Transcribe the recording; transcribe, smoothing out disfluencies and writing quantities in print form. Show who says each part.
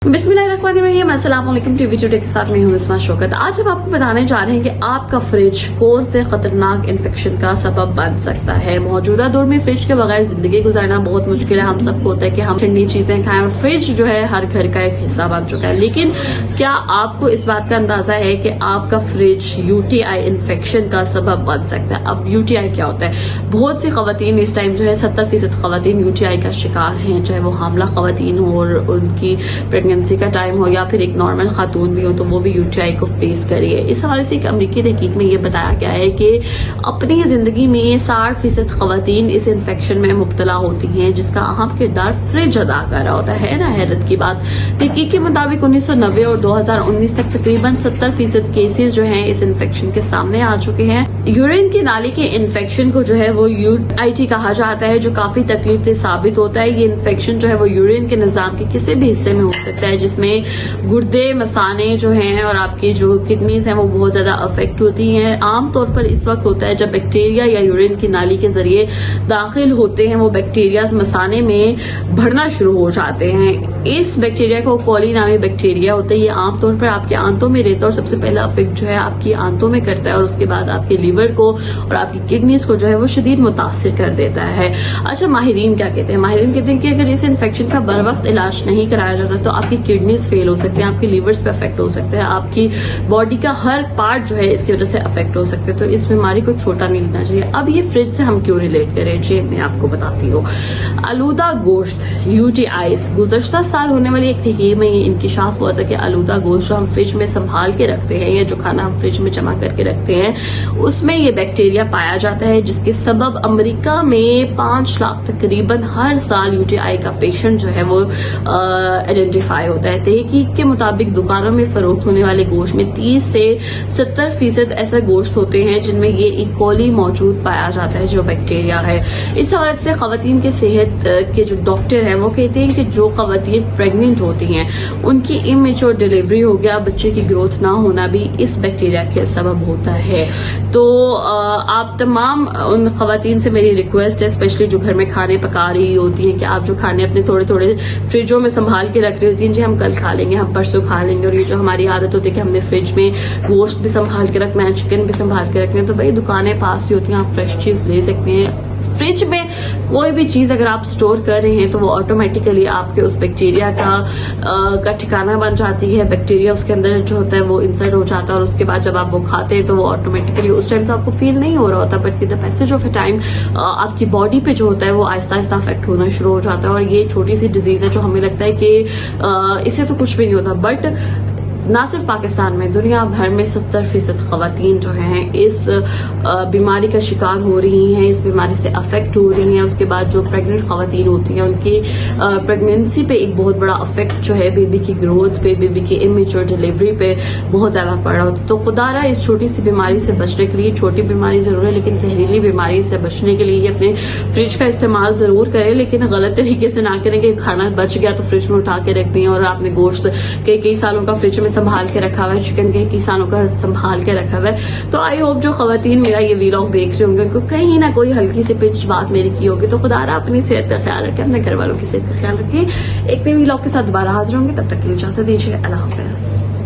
Speaker 1: बिस्मिल्लाहिर्रहमानिर्रहीम, अस्सलाम वालेकुम। टीवी टुडे के साथ मैं हूं इस्मा शौकत। आज हम आपको बताने जा रहे हैं कि आपका फ्रिज कौन से खतरनाक इन्फेक्शन का सबब बन सकता है। मौजूदा दौर में फ्रिज के बगैर जिंदगी गुजारना बहुत मुश्किल है। हम सबको होता है कि हम ठंडी चीजें खाएं और फ्रिज जो है हर घर का एक हिस्सा बन चुका है। लेकिन क्या आपको इस बात का अंदाजा है कि आपका फ्रिज यूटीआई इन्फेक्शन का सबब बन सकता है? अब यूटीआई क्या होता है? बहुत सी खवातीन इस टाइम जो है 70% खवातीन यूटीआई का शिकार हैं, चाहे वो हामला खवातीन हो और उनकी प्रेगनेंसी का टाइम हो या फिर एक नॉर्मल खातून भी हो तो वो भी यूटीआई को फेस करिए। इस हवाले से एक अमरीकी तहकीक में ये बताया गया है कि अपनी जिंदगी में 60% खवातीन इस इन्फेक्शन में मुब्तला होती हैं, जिसका अहम किरदार फ्रिज अदा कर रहा होता है ना। हैरत की बात, तहकीक के मुताबिक 1990 और 2019 तक तकरीबन 70% केसेस जो हैं इस इन्फेक्शन के सामने आ चुके हैं। यूरिन की नाली के इन्फेक्शन को जो है वो यूटीआई कहा जाता है, जो काफी तकलीफ साबित होता है। ये इन्फेक्शन जो है वो यूरिन के निजाम के किसी भी हिस्से में हो सकता है, जिसमें गुर्दे, मसाने जो हैं और आपकी जो किडनीज हैं वो बहुत ज्यादा अफेक्ट होती हैं। आमतौर पर इस वक्त होता है जब बैक्टीरिया या यूरिन की नाली के जरिए दाखिल होते हैं, वो बैक्टीरिया मसाने में बढ़ना शुरू हो जाते हैं। इस बैक्टीरिया को कोली नामी बैक्टीरिया होता है। ये आमतौर पर आपके आंतों में रहता है और सबसे पहला अफेक्ट जो है आपकी आंतों में करता है और उसके बाद आपके लीवर को और आपकी किडनीज को जो है वो शदीद मुतासिर कर देता है। अच्छा, माहिरीन क्या कहते हैं? माहिरीन कहते हैं कि अगर इस इन्फेक्शन का बर वक्त इलाज नहीं कराया जाता तो आपकी किडनीज फेल हो सकते हैं, आपके लीवर्स पे अफेक्ट हो सकते हैं, आपकी बॉडी का हर पार्ट जो है इसकी वजह से अफेक्ट हो सकते हैं। तो इस बीमारी को छोटा नहीं लेना चाहिए। अब ये फ्रिज से हम क्यों रिलेट करें, जी मैं आपको बताती हूँ। आलूदा गोश्त, यूटीआईज, गुज़श्ता साल होने वाली एक तहकीक में ये इंकिशाफ हुआ था कि आलूदा गोश्त जो हम फ्रिज में संभाल के रखते हैं या जो खाना हम फ्रिज में जमा करके रखते हैं उसमें ये बैक्टीरिया पाया जाता है, जिसके सबब अमेरिका में 5 लाख तकरीबन हर साल यूटीआई का पेशेंट जो है वो आइडेंटिफाई होता है। तहकीक के मुताबिक दुकानों में फरोख्त होने वाले गोश्त में 30 से 70% ऐसे गोश्त होते हैं जिनमें ये इकोली मौजूद पाया जाता है, जो बैक्टीरिया है। इस हवाले से खवातीन के सेहत के जो डॉक्टर हैं वो कहते हैं कि जो खवातीन प्रेग्नेंट होती हैं उनकी इमेच्योर डिलीवरी हो गया, बच्चे की ग्रोथ ना होना भी इस बैक्टीरिया के सबब होता है। तो आप तमाम उन खवातीन से मेरी रिक्वेस्ट है, स्पेशली जो घर में खाने पका रही होती हैं, कि आप जो खाने अपने थोड़े थोड़े फ्रिजों में संभाल के रख रही होती हैं, जी हम कल खा लेंगे, हम परसों खा लेंगे, और ये जो हमारी आदत होती है कि हमने फ्रिज में गोश्त भी संभाल के रखना है, चिकन भी संभाल के रखना है, तो भाई दुकानें पास ही होती हैं, आप फ्रेश चीज ले सकते हैं। फ्रिज में कोई भी चीज अगर आप स्टोर कर रहे हैं तो वो ऑटोमेटिकली आपके उस बैक्टीरिया का ठिकाना बन जाती है। बैक्टीरिया उसके अंदर जो होता है वो इंसर्ट हो जाता है और उसके बाद जब आप वो खाते हैं तो वो ऑटोमेटिकली उस टाइम तो आपको फील नहीं हो रहा होता, but with the passage of A time आपकी बॉडी पे जो होता है वो आहिस्ता आहिस्ता अफेक्ट होना शुरू हो जाता है। और ये छोटी सी डिजीज है जो हमें लगता है कि इससे तो कुछ भी नहीं होता, बट ना सिर्फ पाकिस्तान में, दुनिया भर में 70% खवातीन जो हैं इस बीमारी का शिकार हो रही हैं, इस बीमारी से अफेक्ट हो रही हैं। उसके बाद जो प्रेग्नेंट खवातीन होती हैं उनकी प्रेगनेंसी पे एक बहुत बड़ा अफेक्ट जो है बेबी की ग्रोथ पे, बेबी की इमेच्योर डिलीवरी पे बहुत ज्यादा पड़ रहा होता है। तो खुदारा इस छोटी सी बीमारी से बचने के लिए, छोटी बीमारी जरूर है लेकिन जहरीली बीमारी से बचने के लिए अपने फ्रिज का इस्तेमाल जरूर करें, लेकिन गलत तरीके से ना करें कि खाना बच गया तो फ्रिज में उठा के रख दें और आपने गोश्त कई सालों का फ्रिज में संभाल के रखा हुआ है, चिकन के किसानों का संभाल के रखा हुआ है। तो आई होप जो खवातीन मेरा ये वीलॉग देख रहे होंगे उनको कहीं ना कोई हल्की सी पिंच बात मेरी की होगी। तो खुदारा अपनी सेहत का ख्याल रखें, अपने घर वालों की सेहत का ख्याल रखें। एक नए वीलॉग के साथ दोबारा हाजिर होंगे, तब तक के लिए इजाजत दीजिए। अल्लाह हाफिज।